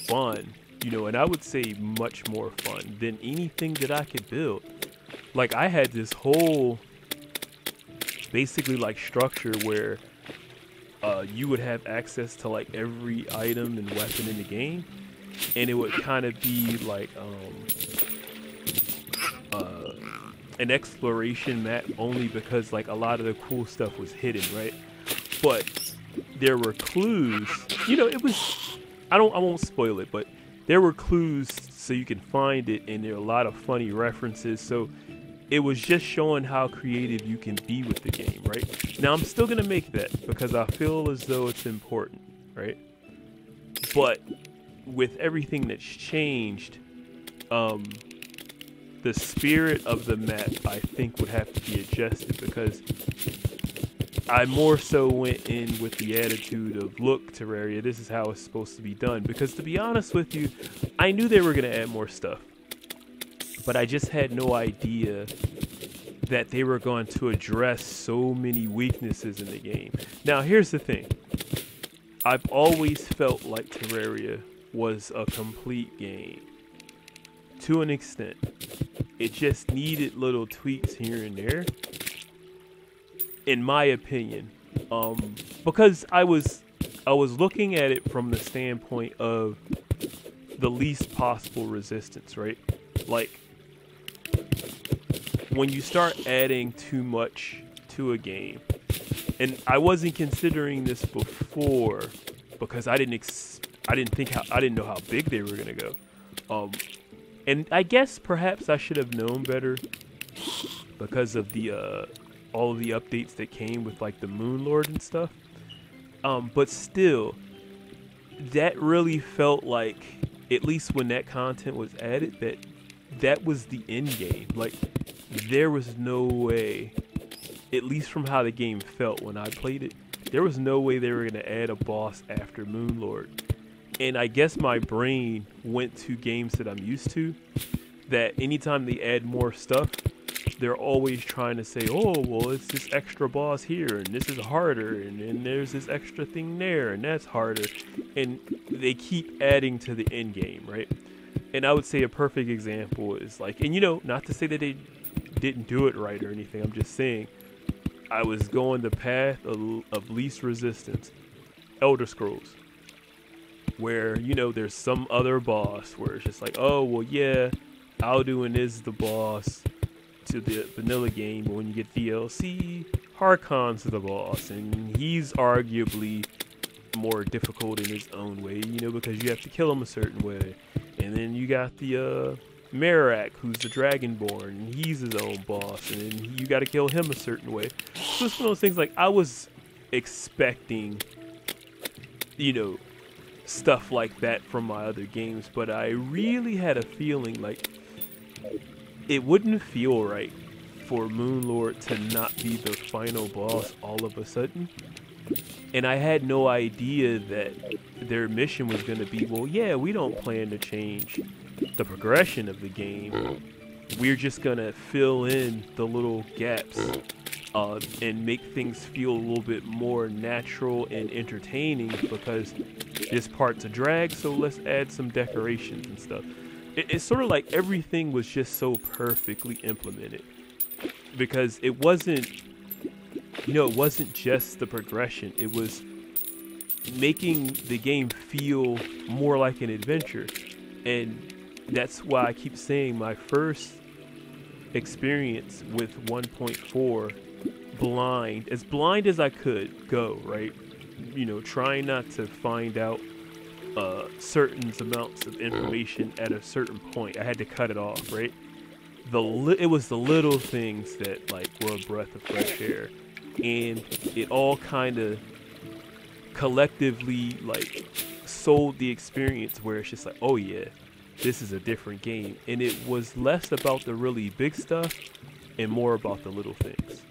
fun, you know, and I would say much more fun than anything that I could build. Like I had this whole basically like structure where you would have access to like every item and weapon in the game, and it would kind of be like an exploration map, only because like a lot of the cool stuff was hidden, right? But there were clues, you know, it was, I won't spoil it, but there were clues so you can find it, and there are a lot of funny references. So it was just showing how creative you can be with the game, right? Now I'm still gonna make that because I feel as though it's important, right? But with everything that's changed, the spirit of the map, I think, would have to be adjusted, because I more so went in with the attitude of, look, Terraria, this is how it's supposed to be done. Because to be honest with you, I knew they were going to add more stuff, but I just had no idea that they were going to address so many weaknesses in the game. Now, here's the thing. I've always felt like Terraria was a complete game, to an extent. It just needed little tweaks here and there, in my opinion, because I was looking at it from the standpoint of the least possible resistance, right? Like when you start adding too much to a game, And I wasn't considering this before because I didn't know how big they were gonna go. And I guess perhaps I should have known better because of the all of the updates that came with like the Moon Lord and stuff. But still, that really felt like, at least when that content was added, that was the end game. Like, there was no way, at least from how the game felt when I played it, there was no way they were going to add a boss after Moon Lord. And I guess my brain went to games that I'm used to, that anytime they add more stuff, they're always trying to say, oh, well, it's this extra boss here, and this is harder, and then there's this extra thing there, and that's harder. And they keep adding to the end game, right? And I would say a perfect example is like, and you know, not to say that they didn't do it right or anything, I'm just saying, I was going the path of least resistance, Elder Scrolls, where, you know, there's some other boss where it's just like, oh, well, yeah, Alduin is the boss to the vanilla game, but when you get DLC, Harkon's the boss, and he's arguably more difficult in his own way, you know, because you have to kill him a certain way. And then you got the Merak, who's the Dragonborn, and he's his own boss, and then you got to kill him a certain way. So it's one of those things, like, I was expecting, you know, stuff like that from my other games, but I really had a feeling like it wouldn't feel right for Moon Lord to not be the final boss all of a sudden. And I had no idea that their mission was going to be, well, yeah, we don't plan to change the progression of the game. We're just going to fill in the little gaps and make things feel a little bit more natural and entertaining, because this part's a drag, so let's add some decorations and stuff. It's sort of like everything was just so perfectly implemented, because it wasn't, you know, it wasn't just the progression. It was making the game feel more like an adventure. And that's why I keep saying my first experience with 1.4, blind as I could go, right? You know, trying not to find out certain amounts of information at a certain point. I had to cut it off, right? It was the little things that like were a breath of fresh air, and it all kind of collectively like sold the experience where it's just like, oh yeah, this is a different game. And it was less about the really big stuff and more about the little things.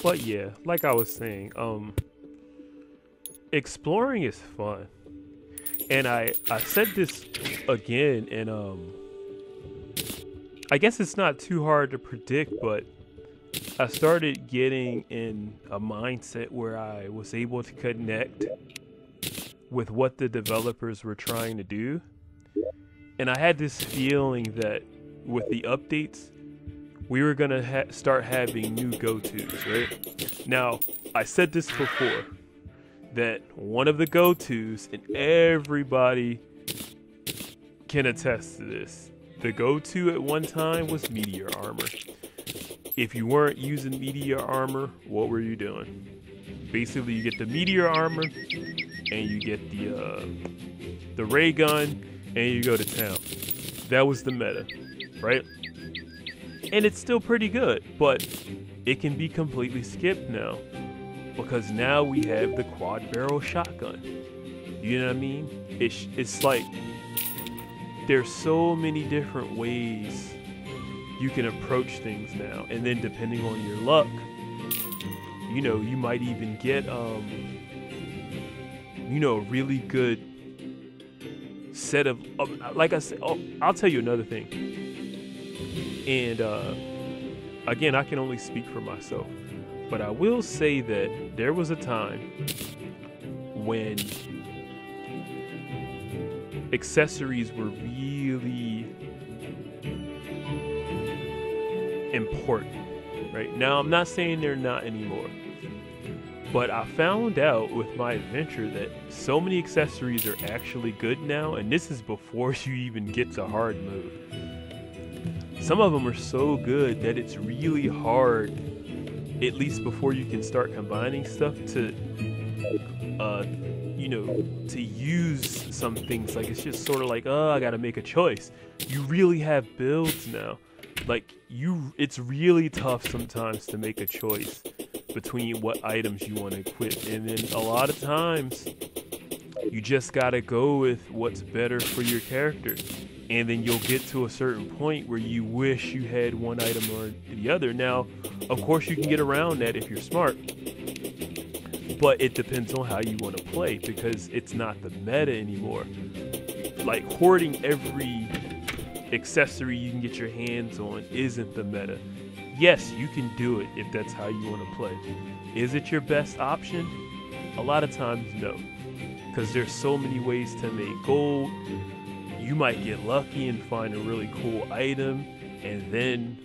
But yeah, like I was saying, exploring is fun. And I said this again, and I guess it's not too hard to predict, but I started getting in a mindset where I was able to connect with what the developers were trying to do. And I had this feeling that with the updates, we were going to start having new go-tos, right? Now, I said this before, that one of the go-tos, and everybody can attest to this, the go-to at one time was meteor armor. If you weren't using meteor armor, what were you doing? Basically, you get the meteor armor, and you get the ray gun, and you go to town. That was the meta, right? And it's still pretty good, but it can be completely skipped now, because now we have the quad barrel shotgun. You know what I mean? It's like there's so many different ways you can approach things now, and then depending on your luck, you know, you might even get you know, a really good set of like I said, I'll tell you another thing. And again, I can only speak for myself, but I will say that there was a time when accessories were really important. Right now, I'm not saying they're not anymore, but I found out with my adventure that so many accessories are actually good now, and this is before you even get to hard mode. Some of them are so good that it's really hard, at least before you can start combining stuff, to you know, to use some things. Like, it's just sort of like, oh, I gotta make a choice. You really have builds now. Like, it's really tough sometimes to make a choice between what items you want to equip, and then a lot of times you just gotta go with what's better for your character, and then you'll get to a certain point where you wish you had one item or the other. Now, of course, you can get around that if you're smart, but it depends on how you want to play, because it's not the meta anymore. Like, hoarding every accessory you can get your hands on isn't the meta. Yes, you can do it if that's how you want to play. Is it your best option? A lot of times, no, because there's so many ways to make gold. You might get lucky and find a really cool item, and then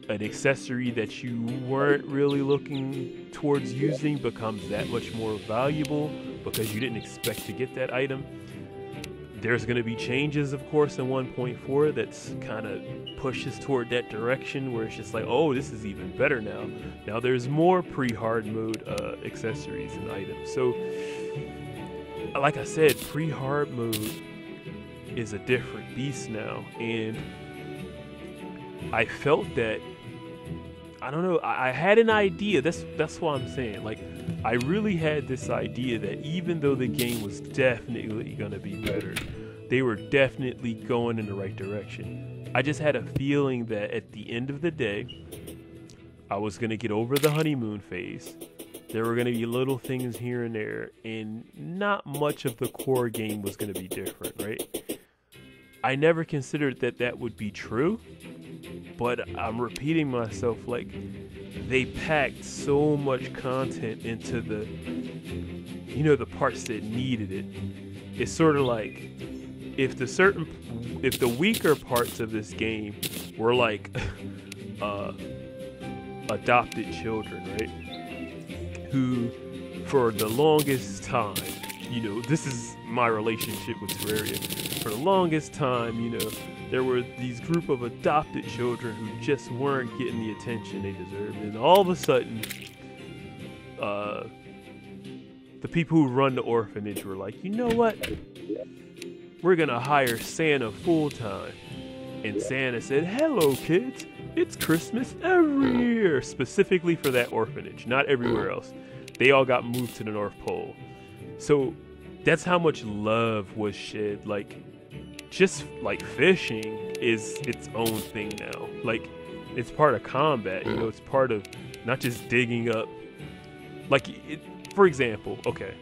an accessory that you weren't really looking towards using becomes that much more valuable because you didn't expect to get that item. There's going to be changes, of course, in 1.4 that's kind of pushes toward that direction where it's just like, oh, this is even better now. Now there's more pre-hard mode accessories and items. So, like I said, pre-hard mode is a different beast now, and I felt that, I don't know, I had an idea. That's what I'm saying. Like, I really had this idea that even though the game was definitely going to be better, they were definitely going in the right direction. I just had a feeling that at the end of the day, I was going to get over the honeymoon phase. There were going to be little things here and there, and not much of the core game was going to be different, right? I never considered that that would be true, but I'm repeating myself, like, they packed so much content into the, you know, the parts that needed it. It's sort of like, if the weaker parts of this game were like adopted children, right? Who, for the longest time, you know, this is my relationship with Terraria. For the longest time, you know, there were these group of adopted children who just weren't getting the attention they deserved. And all of a sudden, the people who run the orphanage were like, you know what? We're gonna hire Santa full time. And Santa said, hello kids, it's Christmas every year, specifically for that orphanage, not everywhere else. They all got moved to the North Pole. So that's how much love was shed. Like, just like fishing is its own thing now. Like, it's part of combat, you know, it's part of not just digging up. Like, for example, okay,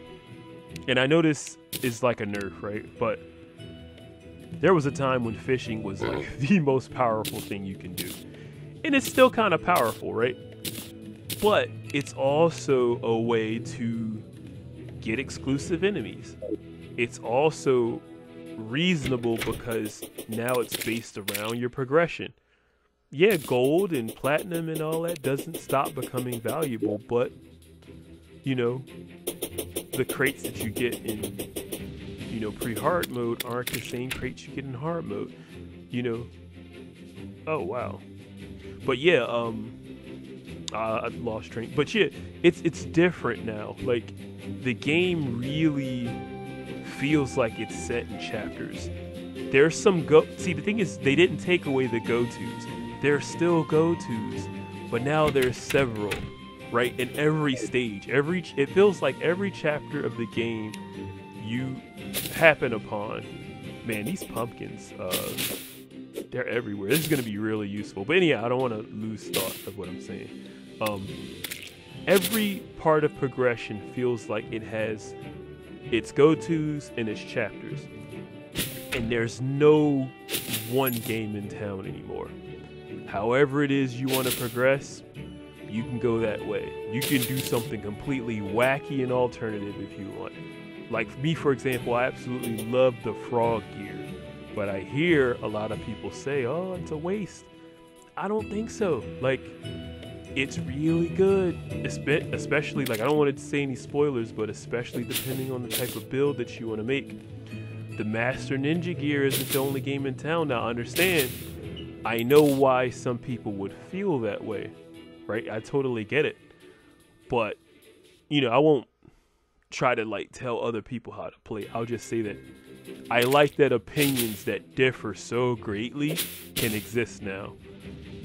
and I know this is like a nerf, right? But there was a time when fishing was like the most powerful thing you can do. And it's still kind of powerful, right? But it's also a way to get exclusive enemies. It's also reasonable because now it's based around your progression. Yeah, gold and platinum and all that doesn't stop becoming valuable, but you know, the crates that you get in, you know, pre-hard mode aren't the same crates you get in hard mode, you know. Oh wow. But yeah, I lost train. But yeah, it's different now. Like, the game really feels like it's set in chapters. There's some see, the thing is, they didn't take away the go-tos. There's still go-tos, but now there's several, right? In every stage, it feels like every chapter of the game you happen upon. Man, these pumpkins, they're everywhere. This is going to be really useful. But anyhow, I don't want to lose thought of what I'm saying. Every part of progression feels like it has its go-tos and its chapters. And there's no one game in town anymore. However it is you want to progress, you can go that way. You can do something completely wacky and alternative if you want. Like me, for example, I absolutely love the frog gear. But I hear a lot of people say, oh, it's a waste. I don't think so. Like, it's really good. Especially, like, I don't want to say any spoilers, but especially depending on the type of build that you want to make. The Master Ninja gear isn't the only game in town. Now, understand, I know why some people would feel that way, right? I totally get it. But, you know, I won't try to, like, tell other people how to play. I'll just say that I like that opinions that differ so greatly can exist now.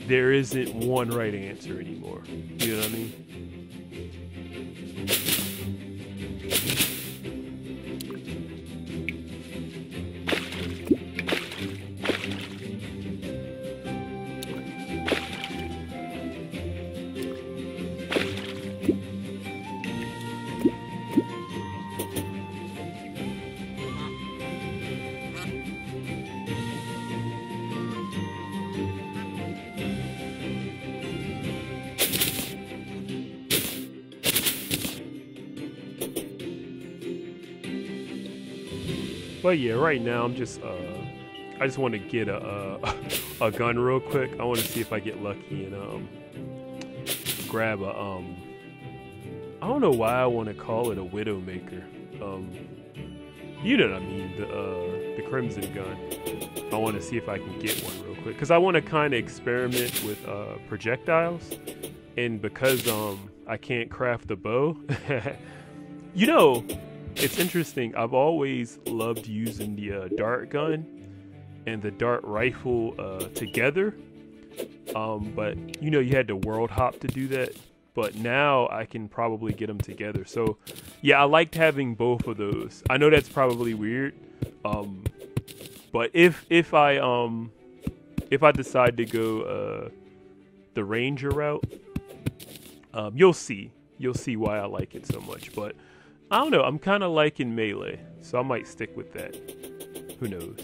There isn't one right answer anymore. You know what I mean? But yeah, right now I'm just I just want to get a gun real quick. I want to see if I get lucky and grab a I don't know why I want to call it a Widowmaker. You know what I mean, the Crimson gun. I want to see if I can get one real quick because I want to kind of experiment with projectiles, and because I can't craft the bow. You know, it's interesting. I've always loved using the dart gun and the dart rifle together. But you know, you had to world hop to do that. But now I can probably get them together. So yeah, I liked having both of those. I know that's probably weird. But if I decide to go the Ranger route, you'll see why I like it so much. But I don't know, I'm kind of liking melee, so I might stick with that. Who knows?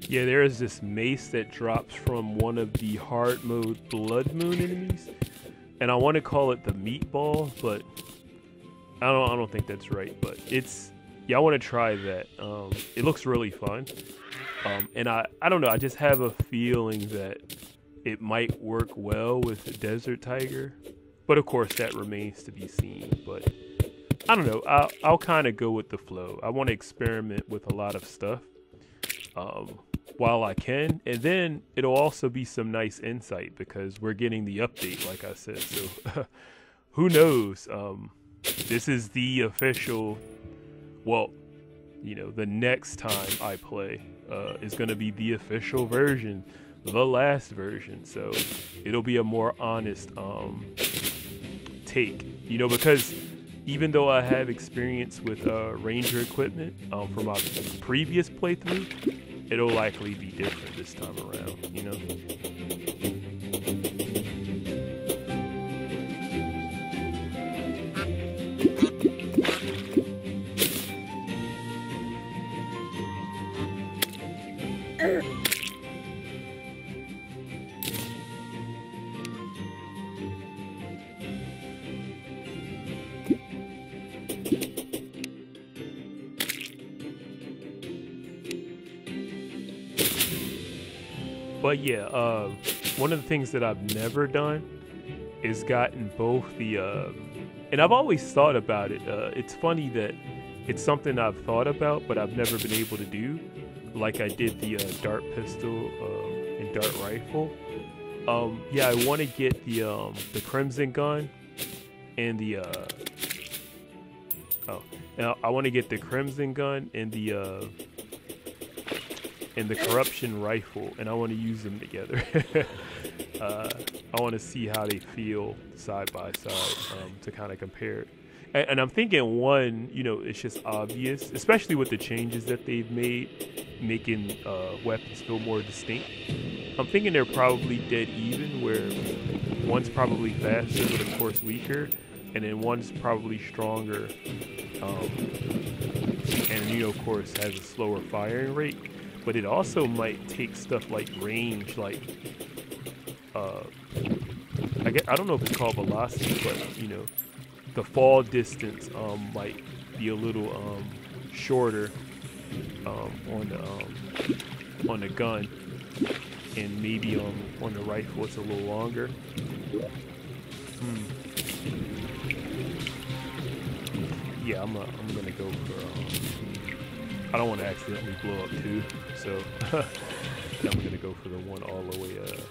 Yeah, there is this mace that drops from one of the hard mode Blood Moon enemies, and I want to call it the meatball, but I don't think that's right. But it's, yeah, I want to try that. It looks really fun, and I don't know, I just have a feeling that it might work well with the Desert Tiger, but of course that remains to be seen. But I don't know, I'll kind of go with the flow. I want to experiment with a lot of stuff while I can, and then it'll also be some nice insight because we're getting the update, like I said. So who knows? This is the official, well, you know, the next time I play is going to be the official version the last version, so it'll be a more honest take, you know, because even though I have experience with Ranger equipment from my previous playthrough, it'll likely be different this time around, you know. But yeah, one of the things that I've never done is gotten both the, and I've always thought about it. It's funny that it's something I've thought about, but I've never been able to do. Like I did the dart pistol and dart rifle. Yeah, I want to get the crimson gun and the I want to get the crimson gun and the corruption rifle, and I want to use them together. I want to see how they feel side by side to kind of compare it. And I'm thinking one, you know, it's just obvious, especially with the changes that they've made, making weapons feel more distinct. I'm thinking they're probably dead even, where one's probably faster but of course weaker, and then one's probably stronger, and you know, of course, has a slower firing rate. But it also might take stuff like range, like I don't know if it's called velocity, but you know, the fall distance might be a little shorter on the gun, and maybe on the rifle it's a little longer. Yeah, I'm gonna go for I don't want to accidentally blow up too, so I'm gonna go for the one all the way over.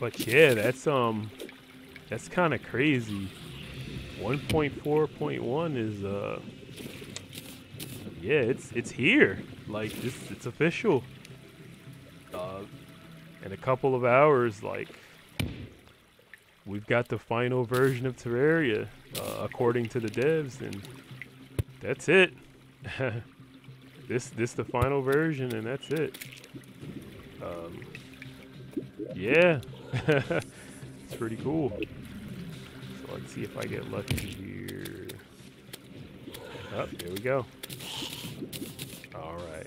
But yeah, that's kind of crazy. 1.4.1 is yeah, it's here. Like it's official. In a couple of hours, like we've got the final version of Terraria, according to the devs, and that's it. this the final version, and that's it. Yeah. It's pretty cool. So let's see if I get lucky here. Oh, there we go. All right.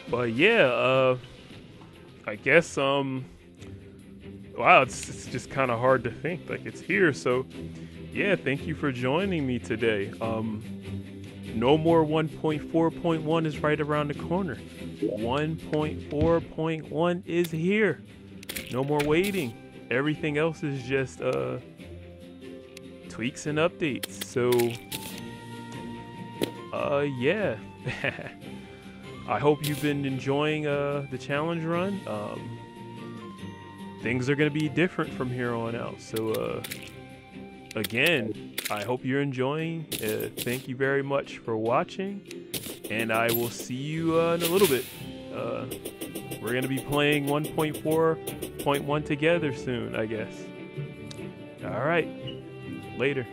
But yeah, I guess wow, it's just kind of hard to think, like it's here. So yeah, thank you for joining me today. No more 1.4.1 is right around the corner. 1.4.1 is here. No more waiting. Everything else is just tweaks and updates. So yeah. I hope you've been enjoying the challenge run. Things are going to be different from here on out. So again, I hope you're enjoying. Thank you very much for watching. and I will see you in a little bit. We're going to be playing 1.4.1 together soon, I guess. All right. Later.